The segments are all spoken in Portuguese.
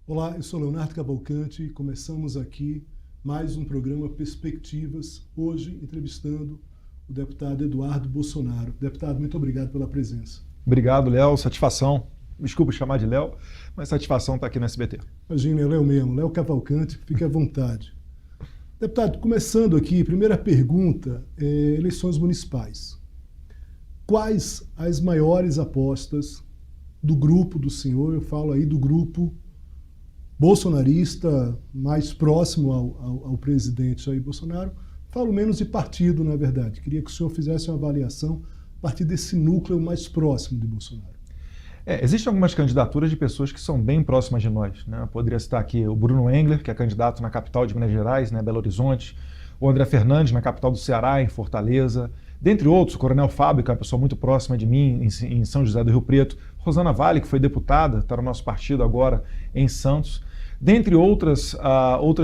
Olá, eu sou Leonardo Cavalcante e começamos aqui mais um programa Perspectivas, hoje entrevistando o deputado Eduardo Bolsonaro. Deputado, muito obrigado pela presença. Obrigado, Léo, satisfação. Desculpa chamar de Léo, mas satisfação estar aqui no SBT. Imagina, é Léo mesmo, Léo Cavalcante, fique à vontade. Deputado, começando aqui, primeira pergunta, eleições municipais. Quais as maiores apostas do grupo do senhor, eu falo aí do grupo bolsonarista mais próximo ao presidente Jair Bolsonaro, falo menos de partido, na verdade. Queria que o senhor fizesse uma avaliação a partir desse núcleo mais próximo de Bolsonaro. Existem algumas candidaturas de pessoas que são bem próximas de nós, né? Eu poderia citar aqui o Bruno Engler, que é candidato na capital de Minas Gerais, né, Belo Horizonte, o André Fernandes, na capital do Ceará, em Fortaleza, dentre outros, o Coronel Fábio, que é uma pessoa muito próxima de mim, em São José do Rio Preto, Rosana Vale, que foi deputada, está no nosso partido agora em Santos, dentre outras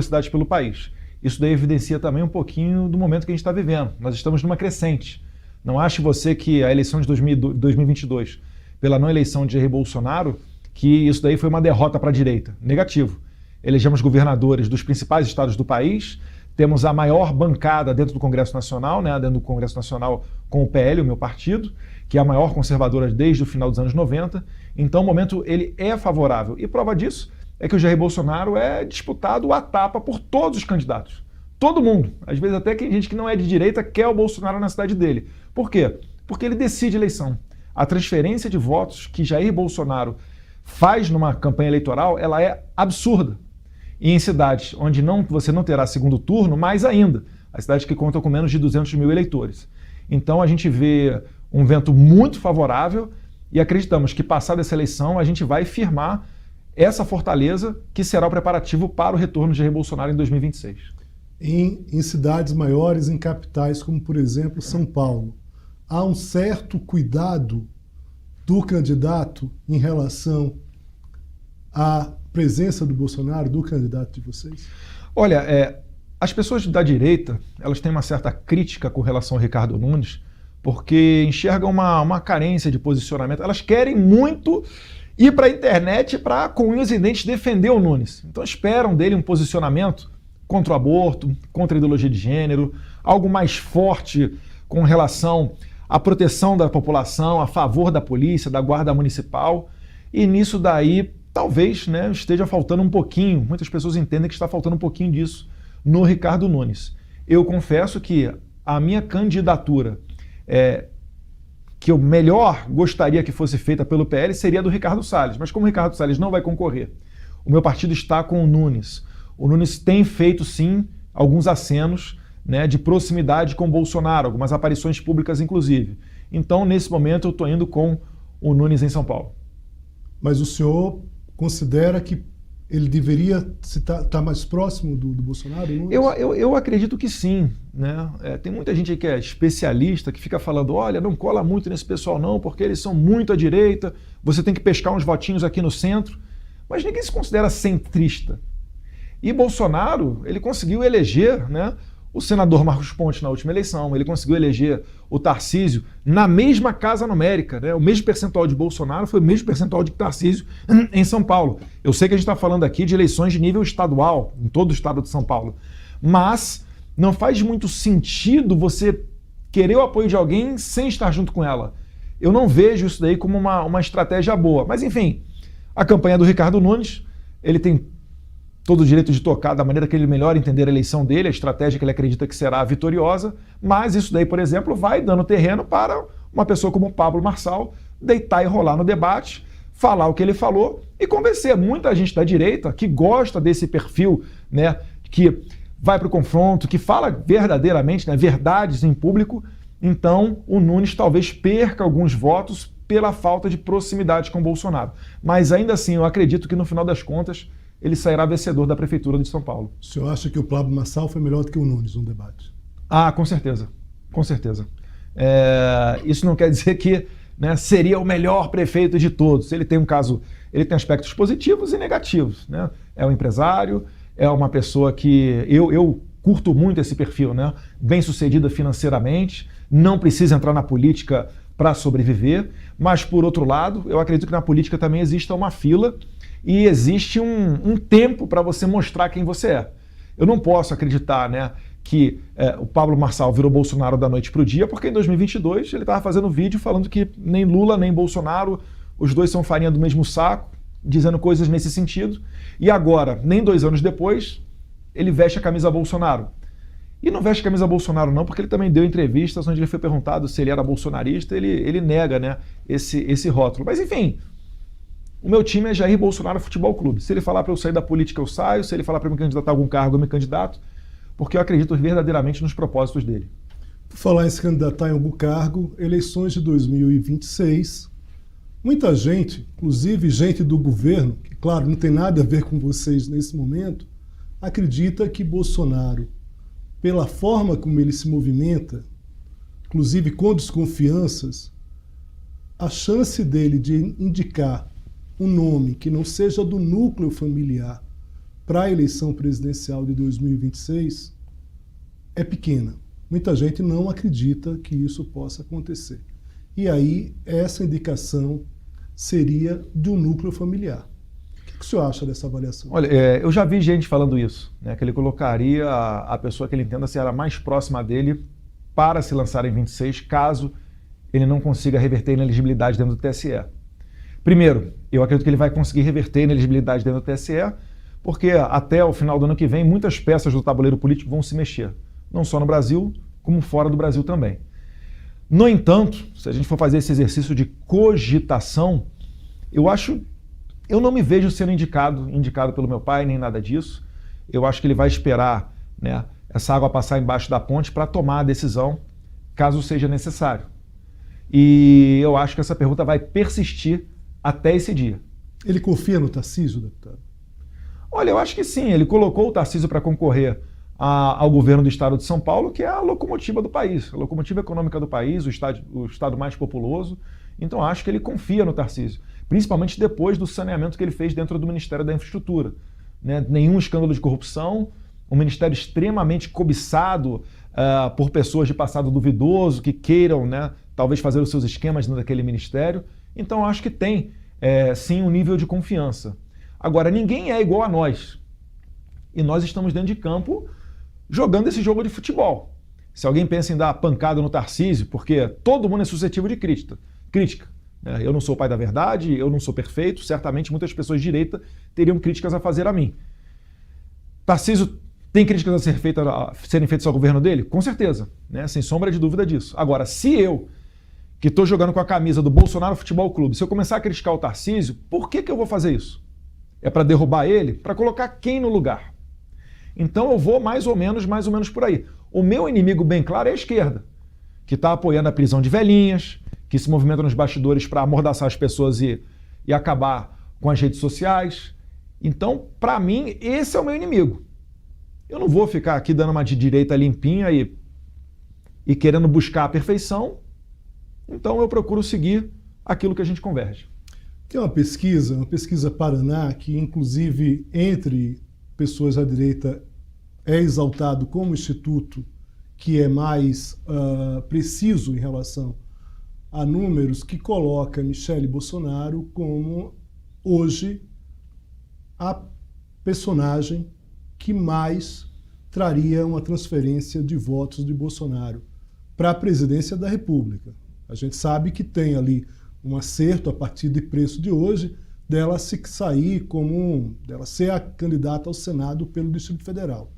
cidades pelo país. Isso daí evidencia também um pouquinho do momento que a gente está vivendo. Nós estamos numa crescente. Não ache você que a eleição de 2022, pela não eleição de Jair Bolsonaro, que isso daí foi uma derrota para a direita. Negativo. Elegemos governadores dos principais estados do país, temos a maior bancada dentro do Congresso Nacional, né, dentro do Congresso Nacional com o PL, o meu partido, que é a maior conservadora desde o final dos anos 90. Então o momento ele é favorável. E prova disso é que o Jair Bolsonaro é disputado à tapa por todos os candidatos. Todo mundo. Às vezes até que gente que não é de direita quer o Bolsonaro na cidade dele. Por quê? Porque ele decide a eleição. A transferência de votos que Jair Bolsonaro faz numa campanha eleitoral, ela é absurda. E em cidades onde você não terá segundo turno, mais ainda. As cidades que contam com menos de 200 mil eleitores. Então a gente vê um vento muito favorável e acreditamos que passada essa eleição a gente vai firmar essa fortaleza que será o preparativo para o retorno de Jair Bolsonaro em 2026. Em cidades maiores, em capitais como, por exemplo, São Paulo, há um certo cuidado do candidato em relação à presença do Bolsonaro, do candidato de vocês? Olha, as pessoas da direita, elas têm uma certa crítica com relação ao Ricardo Nunes, porque enxergam uma carência de posicionamento. Elas querem muito ir para a internet para, com unhas e dentes, defender o Nunes. Então esperam dele um posicionamento contra o aborto, contra a ideologia de gênero, algo mais forte com relação à proteção da população, a favor da polícia, da guarda municipal. E nisso daí, talvez, né, esteja faltando um pouquinho. Muitas pessoas entendem que está faltando um pouquinho disso no Ricardo Nunes. Eu confesso que a minha candidatura que eu melhor gostaria que fosse feita pelo PL seria a do Ricardo Salles. Mas como o Ricardo Salles não vai concorrer, o meu partido está com o Nunes. O Nunes tem feito, sim, alguns acenos, né, de proximidade com o Bolsonaro, algumas aparições públicas, inclusive. Então, nesse momento, eu estou indo com o Nunes em São Paulo. Mas o senhor considera que ele deveria estar mais próximo do Bolsonaro? Eu acredito que sim, né? Tem muita gente aí que é especialista, que fica falando, olha, não cola muito nesse pessoal não, porque eles são muito à direita, você tem que pescar uns votinhos aqui no centro. Mas ninguém se considera centrista. E Bolsonaro, ele conseguiu eleger, né, o senador Marcos Pontes na última eleição, ele conseguiu eleger o Tarcísio na mesma casa numérica, né? O mesmo percentual de Bolsonaro foi o mesmo percentual de Tarcísio em São Paulo. Eu sei que a gente está falando aqui de eleições de nível estadual, em todo o estado de São Paulo, mas não faz muito sentido você querer o apoio de alguém sem estar junto com ela. Eu não vejo isso daí como uma estratégia boa. Mas enfim, a campanha do Ricardo Nunes, ele tem todo o direito de tocar da maneira que ele melhor entender a eleição dele, a estratégia que ele acredita que será vitoriosa, mas isso daí, por exemplo, vai dando terreno para uma pessoa como o Pablo Marçal deitar e rolar no debate, falar o que ele falou e convencer muita gente da direita que gosta desse perfil, né, que vai para o confronto, que fala verdadeiramente, né, verdades em público. Então o Nunes talvez perca alguns votos pela falta de proximidade com o Bolsonaro. Mas ainda assim, eu acredito que no final das contas ele sairá vencedor da Prefeitura de São Paulo. O senhor acha que o Pablo Marçal foi melhor do que o Nunes no debate? Ah, com certeza. Com certeza. Isso não quer dizer que, né, seria o melhor prefeito de todos. Ele tem ele tem aspectos positivos e negativos, né? É um empresário, é uma pessoa que eu curto muito esse perfil, né? Bem-sucedida financeiramente, não precisa entrar na política para sobreviver, mas por outro lado, eu acredito que na política também exista uma fila e existe um tempo para você mostrar quem você é. Eu não posso acreditar, né, que o Pablo Marçal virou Bolsonaro da noite para o dia, porque em 2022 ele estava fazendo vídeo falando que nem Lula nem Bolsonaro, os dois são farinha do mesmo saco, dizendo coisas nesse sentido, e agora, nem 2 anos depois, ele veste a camisa Bolsonaro. E não veste a camisa Bolsonaro não, porque ele também deu entrevistas onde ele foi perguntado se ele era bolsonarista, ele nega, né, esse rótulo. Mas enfim, o meu time é Jair Bolsonaro Futebol Clube. Se ele falar para eu sair da política, eu saio. Se ele falar para eu me candidatar a algum cargo, eu me candidato, porque eu acredito verdadeiramente nos propósitos dele. Por falar em se candidatar em algum cargo, eleições de 2026, muita gente, inclusive gente do governo, que claro, não tem nada a ver com vocês nesse momento, acredita que Bolsonaro, pela forma como ele se movimenta, inclusive com desconfianças, a chance dele de indicar um nome que não seja do núcleo familiar para a eleição presidencial de 2026 é pequena. Muita gente não acredita que isso possa acontecer. E aí, essa indicação seria de um núcleo familiar. O que o senhor acha dessa avaliação? Olha, eu já vi gente falando isso, né, que ele colocaria a pessoa que ele entenda ser a mais próxima dele para se lançar em 26, caso ele não consiga reverter a inelegibilidade dentro do TSE. Primeiro, eu acredito que ele vai conseguir reverter a inelegibilidade dentro do TSE, porque até o final do ano que vem, muitas peças do tabuleiro político vão se mexer, não só no Brasil, como fora do Brasil também. No entanto, se a gente for fazer esse exercício de cogitação, eu não me vejo sendo indicado pelo meu pai, nem nada disso. Eu acho que ele vai esperar, né, essa água passar embaixo da ponte para tomar a decisão, caso seja necessário. E eu acho que essa pergunta vai persistir até esse dia. Ele confia no Tarcísio, deputado? Olha, eu acho que sim. Ele colocou o Tarcísio para concorrer ao governo do estado de São Paulo, que é a locomotiva do país, a locomotiva econômica do país, o estado mais populoso. Então, acho que ele confia no Tarcísio, principalmente depois do saneamento que ele fez dentro do Ministério da Infraestrutura, né? Nenhum escândalo de corrupção, um ministério extremamente cobiçado por pessoas de passado duvidoso que queiram, né, talvez fazer os seus esquemas dentro daquele ministério. Então, acho que tem, sim, um nível de confiança. Agora, ninguém é igual a nós. E nós estamos dentro de campo jogando esse jogo de futebol. Se alguém pensa em dar pancada no Tarcísio, porque todo mundo é suscetível de crítica. Eu não sou o pai da verdade, eu não sou perfeito, certamente muitas pessoas de direita teriam críticas a fazer a mim. Tarcísio tem críticas a serem feitas ao governo dele? Com certeza, né? Sem sombra de dúvida disso. Agora, se eu, que estou jogando com a camisa do Bolsonaro Futebol Clube, se eu começar a criticar o Tarcísio, por que eu vou fazer isso? É para derrubar ele? Para colocar quem no lugar? Então eu vou mais ou menos por aí. O meu inimigo bem claro é a esquerda, que está apoiando a prisão de velhinhas, que se movimenta nos bastidores para amordaçar as pessoas e acabar com as redes sociais. Então, para mim, esse é o meu inimigo. Eu não vou ficar aqui dando uma de direita limpinha e querendo buscar a perfeição. Então eu procuro seguir aquilo que a gente converge. Tem uma pesquisa Paraná, que inclusive entre pessoas à direita é exaltado como instituto que é mais preciso em relação a números, que coloca Michele Bolsonaro como hoje a personagem que mais traria uma transferência de votos de Bolsonaro para a presidência da República. A gente sabe que tem ali um acerto a partir do preço de hoje dela se sair dela ser a candidata ao Senado pelo Distrito Federal.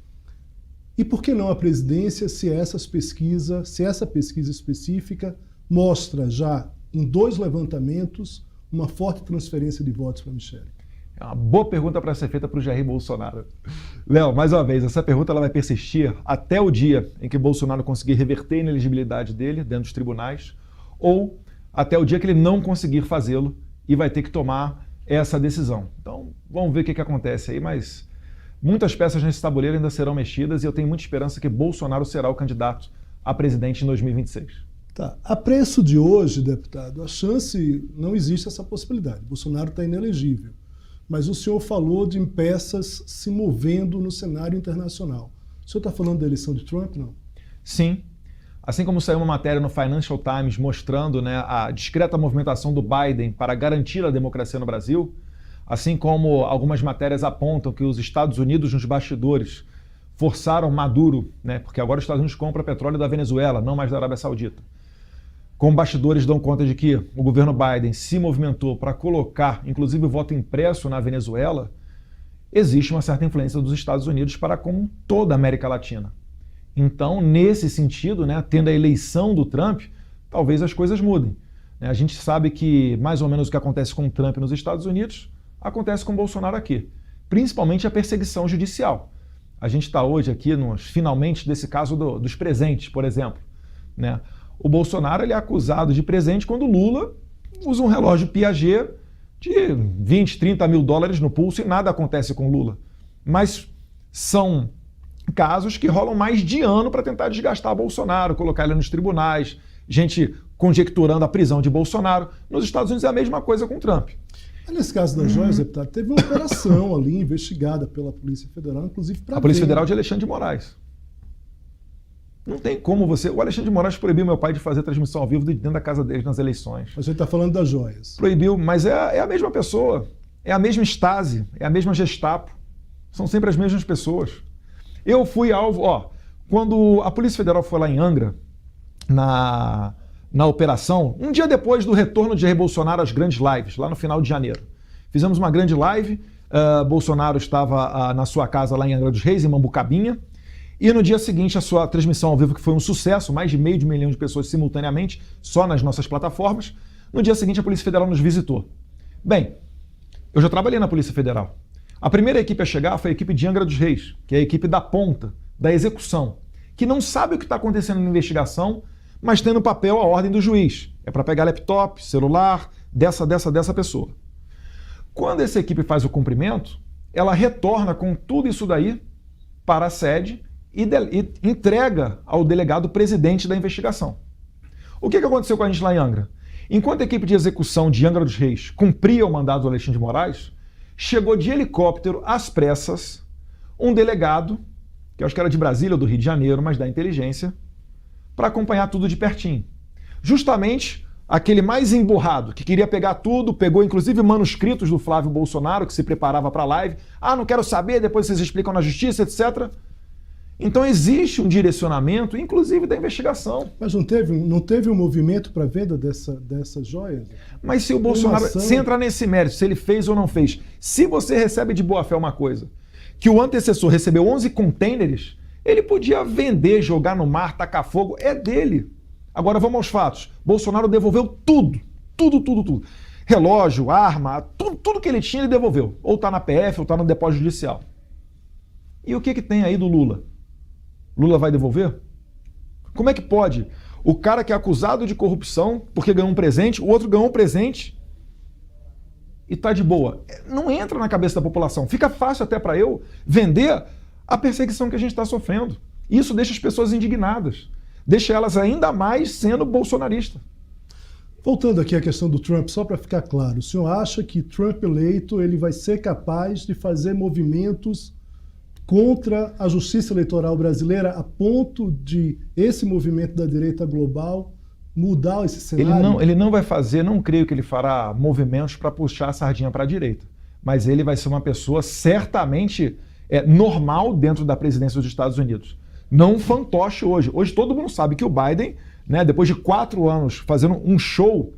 E por que não a presidência se essa pesquisa específica mostra já em 2 levantamentos uma forte transferência de votos para Michele? É uma boa pergunta para ser feita para o Jair Bolsonaro. Léo, mais uma vez, essa pergunta ela vai persistir até o dia em que Bolsonaro conseguir reverter a inelegibilidade dele dentro dos tribunais, ou até o dia que ele não conseguir fazê-lo e vai ter que tomar essa decisão. Então, vamos ver o que acontece aí, mas muitas peças nesse tabuleiro ainda serão mexidas e eu tenho muita esperança que Bolsonaro será o candidato a presidente em 2026. Tá. A preço de hoje, deputado, a chance, não existe essa possibilidade. Bolsonaro está inelegível. Mas o senhor falou de peças se movendo no cenário internacional. O senhor está falando da eleição de Trump, não? Sim. Assim como saiu uma matéria no Financial Times mostrando, né, a discreta movimentação do Biden para garantir a democracia no Brasil, assim como algumas matérias apontam que os Estados Unidos, nos bastidores, forçaram Maduro, né, porque agora os Estados Unidos compram petróleo da Venezuela, não mais da Arábia Saudita. Como bastidores dão conta de que o governo Biden se movimentou para colocar, inclusive, o voto impresso na Venezuela, existe uma certa influência dos Estados Unidos para com toda a América Latina. Então, nesse sentido, né, tendo a eleição do Trump, talvez as coisas mudem. A gente sabe que mais ou menos o que acontece com o Trump nos Estados Unidos acontece com o Bolsonaro aqui, principalmente a perseguição judicial. A gente está hoje aqui finalmente desse caso dos presentes, por exemplo, né? O Bolsonaro ele é acusado de presente quando o Lula usa um relógio Piaget de 20, 30 mil dólares no pulso e nada acontece com o Lula. Mas são casos que rolam mais de ano para tentar desgastar Bolsonaro, colocar ele nos tribunais, gente conjecturando a prisão de Bolsonaro. Nos Estados Unidos é a mesma coisa com Trump. Nesse caso das joias, deputado, teve uma operação ali investigada pela Polícia Federal, inclusive para a Polícia Federal de Alexandre de Moraes. Não tem como você... O Alexandre de Moraes proibiu meu pai de fazer transmissão ao vivo dentro da casa dele nas eleições. Mas você está falando das joias. Proibiu, mas é a mesma pessoa. É a mesma Stasi, é a mesma Gestapo. São sempre as mesmas pessoas. Eu fui alvo... Quando a Polícia Federal foi lá em Angra, na operação, um dia depois do retorno de Jair Bolsonaro às grandes lives, lá no final de janeiro. Fizemos uma grande live, Bolsonaro estava na sua casa lá em Angra dos Reis, em Mambucabinha, e no dia seguinte a sua transmissão ao vivo, que foi um sucesso, mais de meio de milhão de pessoas simultaneamente, só nas nossas plataformas, no dia seguinte a Polícia Federal nos visitou. Bem, eu já trabalhei na Polícia Federal. A primeira equipe a chegar foi a equipe de Angra dos Reis, que é a equipe da ponta, da execução, que não sabe o que está acontecendo na investigação, mas tem no papel a ordem do juiz. É para pegar laptop, celular, dessa pessoa. Quando essa equipe faz o cumprimento, ela retorna com tudo isso daí para a sede e entrega ao delegado presidente da investigação. O que aconteceu com a gente lá em Angra? Enquanto a equipe de execução de Angra dos Reis cumpria o mandado do Alexandre de Moraes, chegou de helicóptero às pressas um delegado, que eu acho que era de Brasília ou do Rio de Janeiro, mas da inteligência, para acompanhar tudo de pertinho. Justamente aquele mais emburrado, que queria pegar tudo, pegou inclusive manuscritos do Flávio Bolsonaro, que se preparava para a live. Não quero saber, depois vocês explicam na justiça, etc. Então existe um direcionamento, inclusive da investigação. Mas não teve um movimento para a venda dessas joias? Mas se o Bolsonaro, se entrar nesse mérito, se ele fez ou não fez, se você recebe de boa fé uma coisa, que o antecessor recebeu 11 containers, ele podia vender, jogar no mar, tacar fogo, é dele. Agora vamos aos fatos. Bolsonaro devolveu tudo. Relógio, arma, tudo que ele tinha ele devolveu. Ou está na PF, ou está no depósito judicial. E o que tem aí do Lula? Lula vai devolver? Como é que pode? O cara que é acusado de corrupção porque ganhou um presente, o outro ganhou um presente e tá de boa. Não entra na cabeça da população. Fica fácil até para eu vender a perseguição que a gente está sofrendo. Isso deixa as pessoas indignadas. Deixa elas ainda mais sendo bolsonaristas. Voltando aqui à questão do Trump, só para ficar claro, o senhor acha que Trump eleito ele vai ser capaz de fazer movimentos contra a justiça eleitoral brasileira a ponto de esse movimento da direita global mudar esse cenário? Ele não vai fazer, não creio que ele fará movimentos para puxar a sardinha para a direita, mas ele vai ser uma pessoa certamente normal dentro da presidência dos Estados Unidos. Não um fantoche hoje. Hoje todo mundo sabe que o Biden, né, depois de 4 anos fazendo um show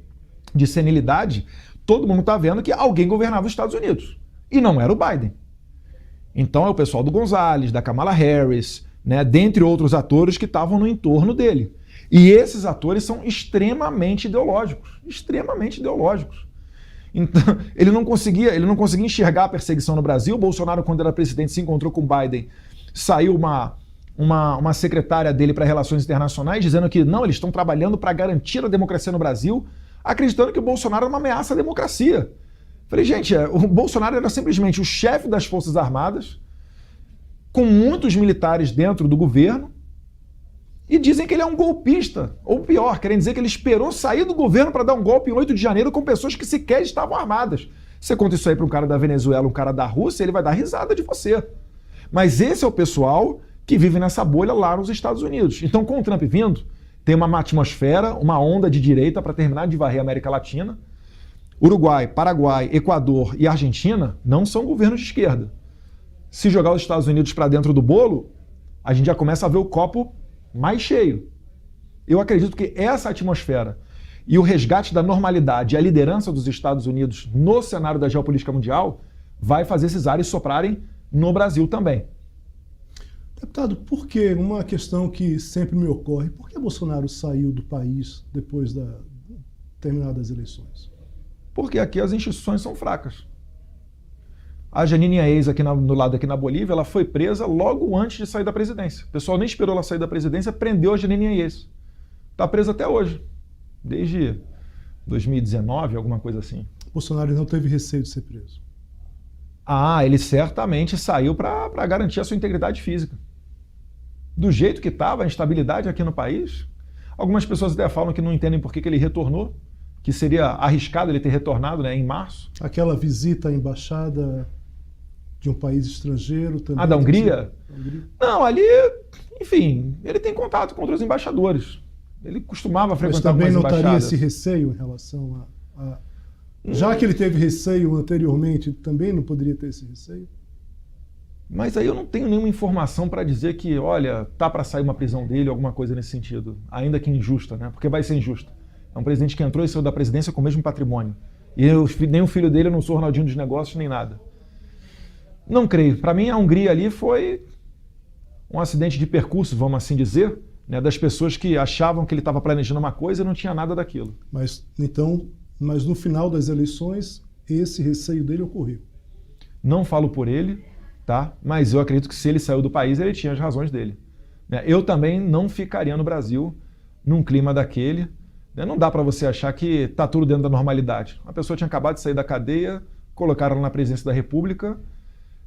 de senilidade, todo mundo está vendo que alguém governava os Estados Unidos. E não era o Biden. Então é o pessoal do Gonzales, da Kamala Harris, né, dentre outros atores que estavam no entorno dele. E esses atores são extremamente ideológicos. Extremamente ideológicos. Então, ele não conseguia enxergar a perseguição no Brasil. O Bolsonaro, quando era presidente, se encontrou com o Biden. Saiu uma secretária dele para Relações Internacionais dizendo que não, eles estão trabalhando para garantir a democracia no Brasil, acreditando que o Bolsonaro era uma ameaça à democracia. Falei, gente, o Bolsonaro era simplesmente o chefe das Forças Armadas, com muitos militares dentro do governo, e dizem que ele é um golpista, ou pior, querem dizer que ele esperou sair do governo para dar um golpe em 8 de janeiro com pessoas que sequer estavam armadas. Você conta isso aí para um cara da Venezuela, um cara da Rússia, ele vai dar risada de você. Mas esse é o pessoal que vive nessa bolha lá nos Estados Unidos. Então, com o Trump vindo, tem uma atmosfera, uma onda de direita para terminar de varrer a América Latina. Uruguai, Paraguai, Equador e Argentina não são governos de esquerda. Se jogar os Estados Unidos para dentro do bolo, a gente já começa a ver o copo mais cheio. Eu acredito que essa atmosfera e o resgate da normalidade e a liderança dos Estados Unidos no cenário da geopolítica mundial vai fazer esses ares soprarem no Brasil também. Deputado, por que, uma questão que sempre me ocorre, por que Bolsonaro saiu do país depois da terminada as eleições? Porque aqui as instituições são fracas. A Jeanine Áñez, aqui no lado aqui na Bolívia, ela foi presa logo antes de sair da presidência. O pessoal nem esperou ela sair da presidência, prendeu a Jeanine Áñez. Está presa até hoje, desde 2019, alguma coisa assim. Bolsonaro não teve receio de ser preso. Ele certamente saiu para garantir a sua integridade física. Do jeito que estava, a instabilidade aqui no país, algumas pessoas até falam que não entendem por que ele retornou, que seria arriscado ele ter retornado, né, em março. Aquela visita à embaixada de um país estrangeiro também. Da Hungria? Não, ali, enfim, ele tem contato com outros embaixadores. Ele costumava frequentar algumas embaixadas. Mas também não estaria esse receio em relação a... Já que ele teve receio anteriormente, também não poderia ter esse receio? Mas aí eu não tenho nenhuma informação para dizer que, olha, tá para sair uma prisão dele, alguma coisa nesse sentido. Ainda que injusta, né? Porque vai ser injusta. É um presidente que entrou e saiu da presidência com o mesmo patrimônio. E nem o filho dele, eu não sou Ronaldinho dos negócios, nem nada. Não creio. Para mim, a Hungria ali foi um acidente de percurso, vamos assim dizer, né, das pessoas que achavam que ele estava planejando uma coisa e não tinha nada daquilo. Mas no final das eleições, esse receio dele ocorreu. Não falo por ele, tá? Mas eu acredito que se ele saiu do país, ele tinha as razões dele. Eu também não ficaria no Brasil num clima daquele. Não dá para você achar que está tudo dentro da normalidade. A pessoa tinha acabado de sair da cadeia, colocaram ela na presidência da República.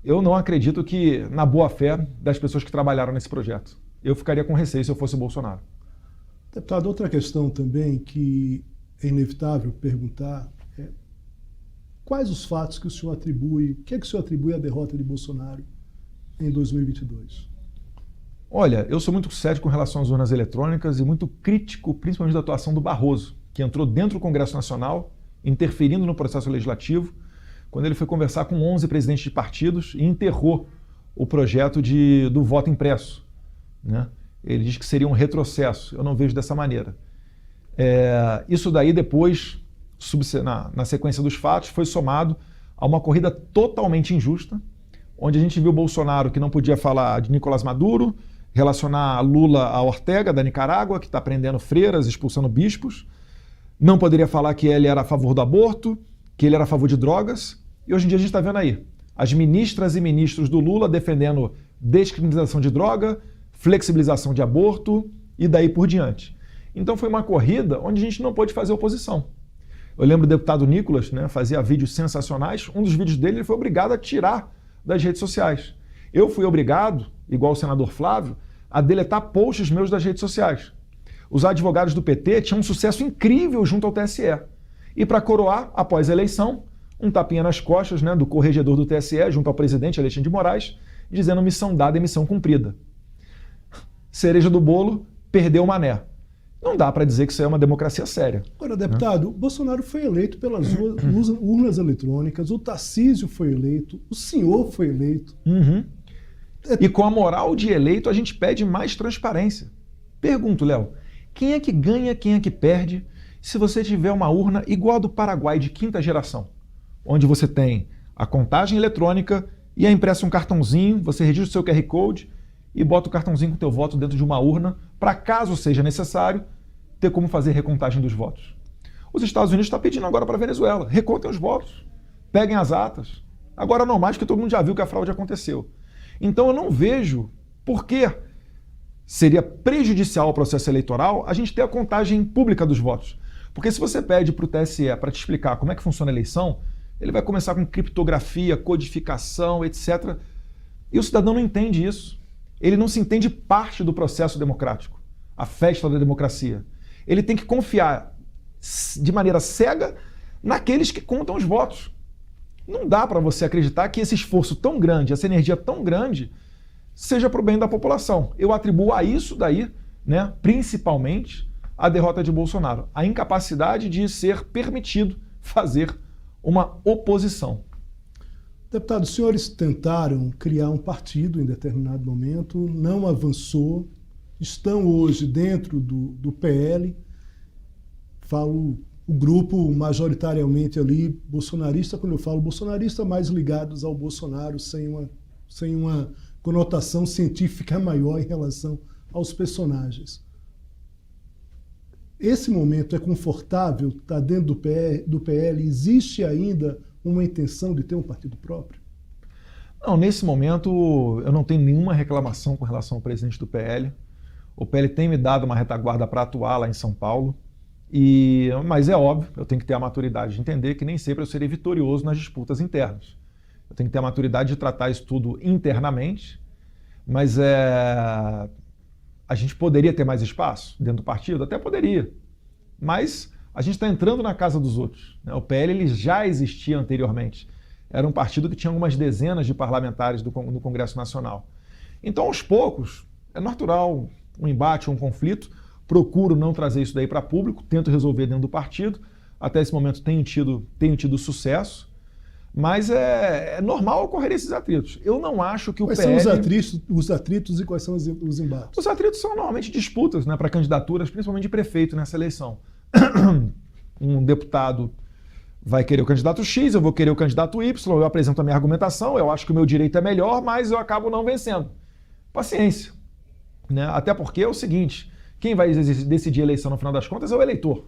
Eu não acredito que na boa-fé das pessoas que trabalharam nesse projeto. Eu ficaria com receio se eu fosse o Bolsonaro. Deputado, outra questão também que é inevitável perguntar é quais os fatos que o senhor atribui, o que é que o senhor atribui à derrota de Bolsonaro em 2022? Olha, eu sou muito cético com relação às urnas eletrônicas e muito crítico, principalmente da atuação do Barroso, que entrou dentro do Congresso Nacional, interferindo no processo legislativo, quando ele foi conversar com 11 presidentes de partidos e enterrou o projeto do voto impresso, né? Ele diz que seria um retrocesso. Eu não vejo dessa maneira. Isso daí depois, na sequência dos fatos, foi somado a uma corrida totalmente injusta, onde a gente viu o Bolsonaro que não podia falar de Nicolás Maduro, relacionar Lula a Ortega, da Nicarágua, que está prendendo freiras, expulsando bispos. Não poderia falar que ele era a favor do aborto, que ele era a favor de drogas. E hoje em dia a gente está vendo aí as ministras e ministros do Lula defendendo descriminalização de droga, flexibilização de aborto e daí por diante. Então foi uma corrida onde a gente não pôde fazer oposição. Eu lembro do deputado Nicolas, né, fazia vídeos sensacionais. Um dos vídeos dele ele foi obrigado a tirar das redes sociais. Eu fui obrigado, igual o senador Flávio, a deletar posts meus das redes sociais. Os advogados do PT tinham um sucesso incrível junto ao TSE. E para coroar, após a eleição, um tapinha nas costas, né, do corregedor do TSE, junto ao presidente Alexandre de Moraes, dizendo missão dada e missão cumprida. Cereja do bolo, perdeu o mané. Não dá para dizer que isso é uma democracia séria. Agora, deputado, Bolsonaro foi eleito pelas urnas eletrônicas, o Tarcísio foi eleito, o senhor foi eleito. E com a moral de eleito, a gente pede mais transparência. Pergunto, Léo, quem é que ganha, quem é que perde, se você tiver uma urna igual a do Paraguai de 5ª geração, onde você tem a contagem eletrônica e é impresso um cartãozinho, você registra o seu QR Code e bota o cartãozinho com o teu voto dentro de uma urna, para caso seja necessário, ter como fazer recontagem dos votos. Os Estados Unidos estão pedindo agora para a Venezuela, recontem os votos, peguem as atas. Agora não mais, porque todo mundo já viu que a fraude aconteceu. Então eu não vejo por que seria prejudicial ao processo eleitoral a gente ter a contagem pública dos votos. Porque se você pede para o TSE para te explicar como é que funciona a eleição, ele vai começar com criptografia, codificação, etc. E o cidadão não entende isso. Ele não se entende parte do processo democrático, a festa da democracia. Ele tem que confiar de maneira cega naqueles que contam os votos. Não dá para você acreditar que esse esforço tão grande, essa energia tão grande, seja para o bem da população. Eu atribuo a isso daí, né, principalmente, a derrota de Bolsonaro. A incapacidade de ser permitido fazer uma oposição. Deputado, os senhores tentaram criar um partido em determinado momento, não avançou, estão hoje dentro do PL, falo o grupo majoritariamente ali bolsonarista, quando eu falo bolsonarista, mais ligados ao Bolsonaro, sem uma conotação científica maior em relação aos personagens. Esse momento é confortável? Está dentro do PL? Existe ainda uma intenção de ter um partido próprio? Não, nesse momento eu não tenho nenhuma reclamação com relação ao presidente do PL. O PL tem me dado uma retaguarda para atuar lá em São Paulo, mas é óbvio, eu tenho que ter a maturidade de entender que nem sempre eu serei vitorioso nas disputas internas. Eu tenho que ter a maturidade de tratar isso tudo internamente, mas a gente poderia ter mais espaço dentro do partido? Até poderia, mas a gente está entrando na casa dos outros, né? O PL ele já existia anteriormente. Era um partido que tinha algumas dezenas de parlamentares no Congresso Nacional. Então, aos poucos, é natural um embate, um conflito. Procuro não trazer isso daí para público, tento resolver dentro do partido. Até esse momento tenho tido sucesso, mas é normal ocorrer esses atritos. Eu não acho que o PL... Quais são os atritos e quais são os embates? Os atritos são normalmente disputas, né, para candidaturas, principalmente de prefeito nessa eleição. Um deputado vai querer o candidato X, eu vou querer o candidato Y, eu apresento a minha argumentação, eu acho que o meu direito é melhor, mas eu acabo não vencendo. Paciência, né? Até porque é o seguinte, quem vai decidir a eleição no final das contas é o eleitor,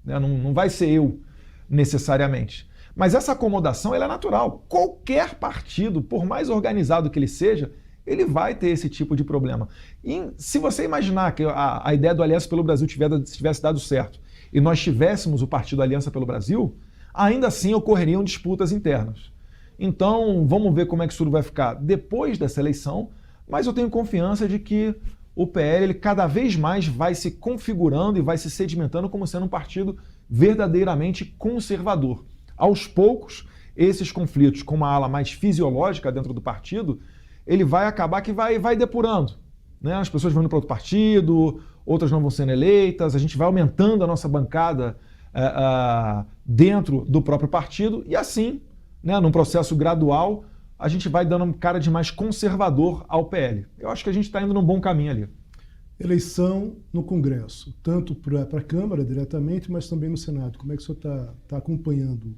né? Não vai ser eu necessariamente. Mas essa acomodação ela é natural. Qualquer partido, por mais organizado que ele seja, ele vai ter esse tipo de problema. E se você imaginar que a ideia do Aliança pelo Brasil tivesse dado certo e nós tivéssemos o partido Aliança pelo Brasil, ainda assim ocorreriam disputas internas. Então, vamos ver como é que isso vai ficar depois dessa eleição, mas eu tenho confiança de que o PL ele cada vez mais vai se configurando e vai se sedimentando como sendo um partido verdadeiramente conservador. Aos poucos, esses conflitos com uma ala mais fisiológica dentro do partido, ele vai acabar que vai depurando, né? As pessoas vão indo para outro partido, outras não vão sendo eleitas, a gente vai aumentando a nossa bancada dentro do próprio partido e assim, né, num processo gradual, a gente vai dando cara de mais conservador ao PL. Eu acho que a gente está indo num bom caminho ali. Eleição no Congresso, tanto para a Câmara diretamente, mas também no Senado. Como é que o senhor está acompanhando?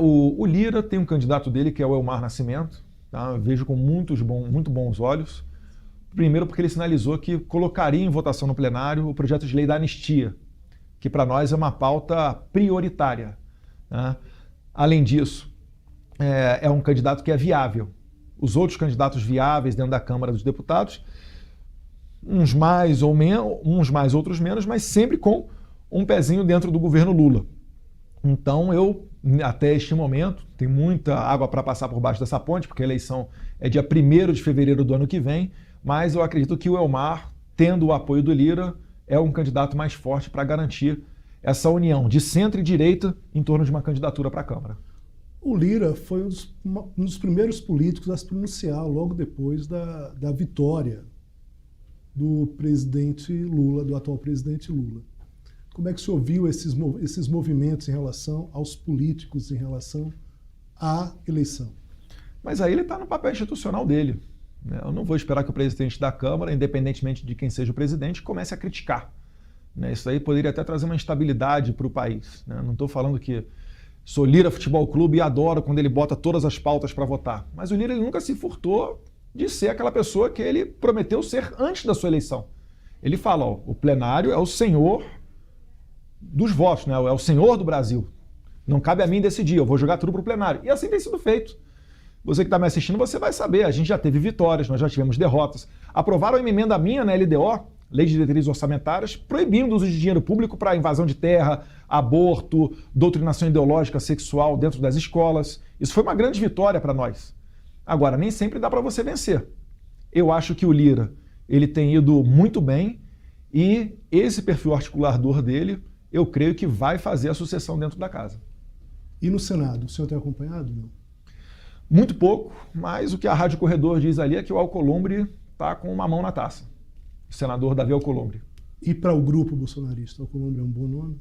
O Lira tem um candidato dele, que é o Elmar Nascimento. Tá? Eu vejo com muito bons olhos. Primeiro porque ele sinalizou que colocaria em votação no plenário o projeto de lei da anistia, que para nós é uma pauta prioritária, né? Além disso, é um candidato que é viável. Os outros candidatos viáveis dentro da Câmara dos Deputados, uns mais ou menos, uns mais, outros menos, mas sempre com um pezinho dentro do governo Lula. Então eu, até este momento, tem muita água para passar por baixo dessa ponte, porque a eleição é dia 1º de fevereiro do ano que vem, mas eu acredito que o Elmar, tendo o apoio do Lira, é um candidato mais forte para garantir essa união de centro e direita em torno de uma candidatura para a Câmara. O Lira foi um dos primeiros políticos a se pronunciar logo depois da vitória do presidente Lula, do atual presidente Lula. Como é que o senhor viu esses movimentos em relação aos políticos, em relação à eleição? Mas aí ele está no papel institucional dele. Eu não vou esperar que o presidente da Câmara, independentemente de quem seja o presidente, comece a criticar. Isso aí poderia até trazer uma instabilidade para o país. Não estou falando que sou Lira Futebol Clube e adoro quando ele bota todas as pautas para votar. Mas o Lira ele nunca se furtou de ser aquela pessoa que ele prometeu ser antes da sua eleição. Ele fala, o plenário é o senhor dos votos, né? É o senhor do Brasil. Não cabe a mim decidir, eu vou jogar tudo para o plenário. E assim tem sido feito. Você que está me assistindo, você vai saber. A gente já teve vitórias, nós já tivemos derrotas. Aprovaram uma emenda minha na LDO, Lei de Diretrizes Orçamentárias, proibindo o uso de dinheiro público para invasão de terra, aborto, doutrinação ideológica sexual dentro das escolas. Isso foi uma grande vitória para nós. Agora, nem sempre dá para você vencer. Eu acho que o Lira ele tem ido muito bem e esse perfil articulador dele, eu creio que vai fazer a sucessão dentro da casa. E no Senado, o senhor tem acompanhado? Não? Muito pouco, mas o que a Rádio Corredor diz ali é que o Alcolumbre está com uma mão na taça. O senador Davi Alcolumbre. E para o grupo bolsonarista, o Alcolumbre é um bom nome?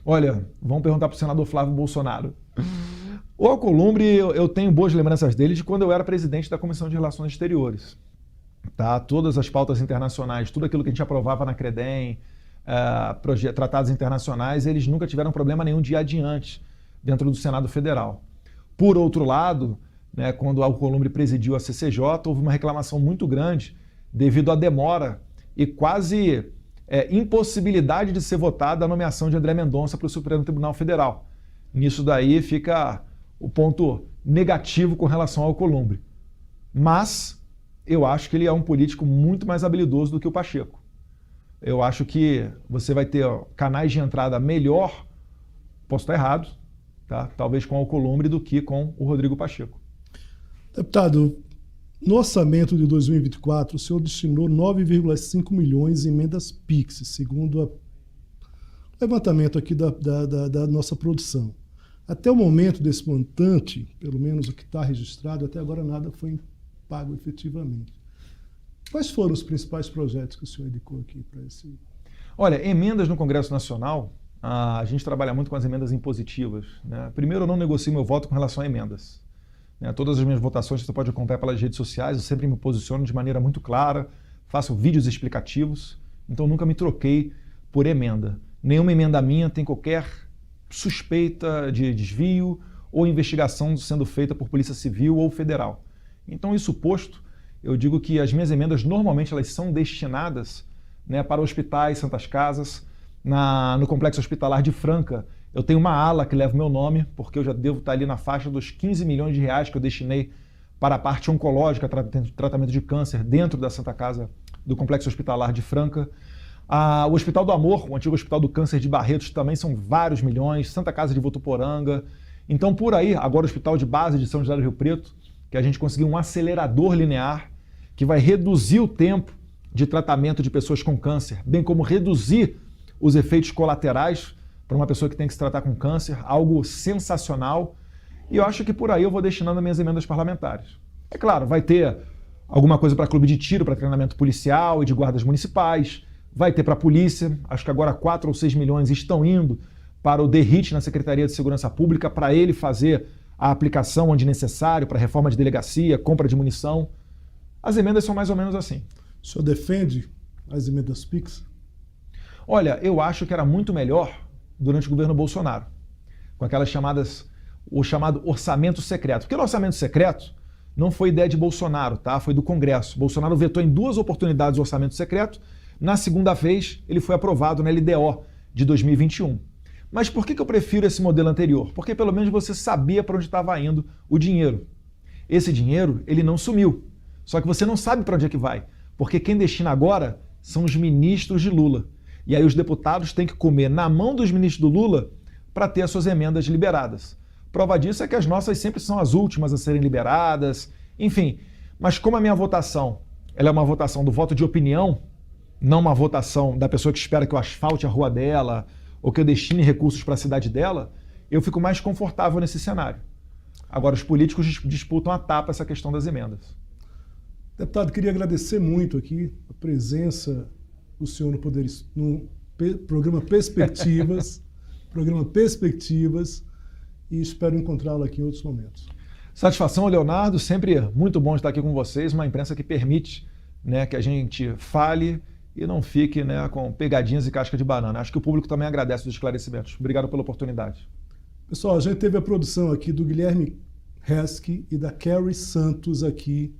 Olha, vamos perguntar para o senador Flávio Bolsonaro. O Alcolumbre, eu tenho boas lembranças dele de quando eu era presidente da Comissão de Relações Exteriores. Tá? Todas as pautas internacionais, tudo aquilo que a gente aprovava na CREDEM, tratados internacionais, eles nunca tiveram problema nenhum de ir adiante dentro do Senado Federal. Por outro lado, né, quando o Alcolumbre presidiu a CCJ, houve uma reclamação muito grande devido à demora e quase impossibilidade de ser votada a nomeação de André Mendonça para o Supremo Tribunal Federal. Nisso daí fica o ponto negativo com relação ao Alcolumbre. Mas eu acho que ele é um político muito mais habilidoso do que o Pacheco. Eu acho que você vai ter canais de entrada melhor, posso estar errado, tá? Talvez com o Alcolumbre do que com o Rodrigo Pacheco. Deputado, no orçamento de 2024, o senhor destinou 9,5 milhões em emendas PIX, segundo o levantamento aqui da nossa produção. Até o momento desse montante, pelo menos o que está registrado, até agora nada foi pago efetivamente. Quais foram os principais projetos que o senhor indicou aqui para esse? Olha, emendas no Congresso Nacional, a gente trabalha muito com as emendas impositivas, né? Primeiro, eu não negocio meu voto com relação a emendas. Todas as minhas votações você pode acompanhar pelas redes sociais, eu sempre me posiciono de maneira muito clara, faço vídeos explicativos, então nunca me troquei por emenda. Nenhuma emenda minha tem qualquer suspeita de desvio ou investigação sendo feita por Polícia Civil ou Federal. Então, isso posto, eu digo que as minhas emendas normalmente elas são destinadas, né, para hospitais, santas casas. No Complexo Hospitalar de Franca, eu tenho uma ala que leva o meu nome, porque eu já devo estar ali na faixa dos 15 milhões de reais que eu destinei para a parte oncológica, tratamento de câncer dentro da Santa Casa do Complexo Hospitalar de Franca. O Hospital do Amor, o antigo Hospital do Câncer de Barretos, também são vários milhões, Santa Casa de Votuporanga. Então, por aí, agora o Hospital de Base de São José do Rio Preto, que a gente conseguiu um acelerador linear que vai reduzir o tempo de tratamento de pessoas com câncer, bem como reduzir os efeitos colaterais para uma pessoa que tem que se tratar com câncer, algo sensacional. E eu acho que por aí eu vou destinando as minhas emendas parlamentares. É claro, vai ter alguma coisa para clube de tiro, para treinamento policial e de guardas municipais, vai ter para a polícia, acho que agora 4 ou 6 milhões estão indo para o DERIT na Secretaria de Segurança Pública, para ele fazer a aplicação onde necessário, para reforma de delegacia, compra de munição. As emendas são mais ou menos assim. O senhor defende as emendas PIX? Olha, eu acho que era muito melhor durante o governo Bolsonaro, com aquelas o chamado orçamento secreto. Porque o orçamento secreto não foi ideia de Bolsonaro, tá? Foi do Congresso. Bolsonaro vetou em 2 oportunidades o orçamento secreto. Na segunda vez, ele foi aprovado na LDO de 2021. Mas por que eu prefiro esse modelo anterior? Porque pelo menos você sabia para onde estava indo o dinheiro. Esse dinheiro, ele não sumiu. Só que você não sabe para onde é que vai. Porque quem destina agora são os ministros de Lula. E aí os deputados têm que comer na mão dos ministros do Lula para ter as suas emendas liberadas. Prova disso é que as nossas sempre são as últimas a serem liberadas. Enfim, mas como a minha votação ela é uma votação do voto de opinião, não uma votação da pessoa que espera que eu asfalte a rua dela ou que eu destine recursos para a cidade dela, eu fico mais confortável nesse cenário. Agora, os políticos disputam a tapa essa questão das emendas. Deputado, queria agradecer muito aqui a presença do senhor no programa Perspectivas, e espero encontrá-lo aqui em outros momentos. Satisfação, Leonardo, sempre muito bom estar aqui com vocês, uma imprensa que permite, né, que a gente fale e não fique, né, com pegadinhas e casca de banana. Acho que o público também agradece os esclarecimentos. Obrigado pela oportunidade. Pessoal, a gente teve a produção aqui do Guilherme Hesky e da Carrie Santos aqui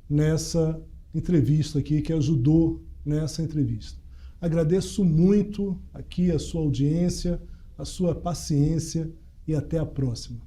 nessa entrevista aqui, que ajudou nessa entrevista. Agradeço muito aqui a sua audiência, a sua paciência e até a próxima.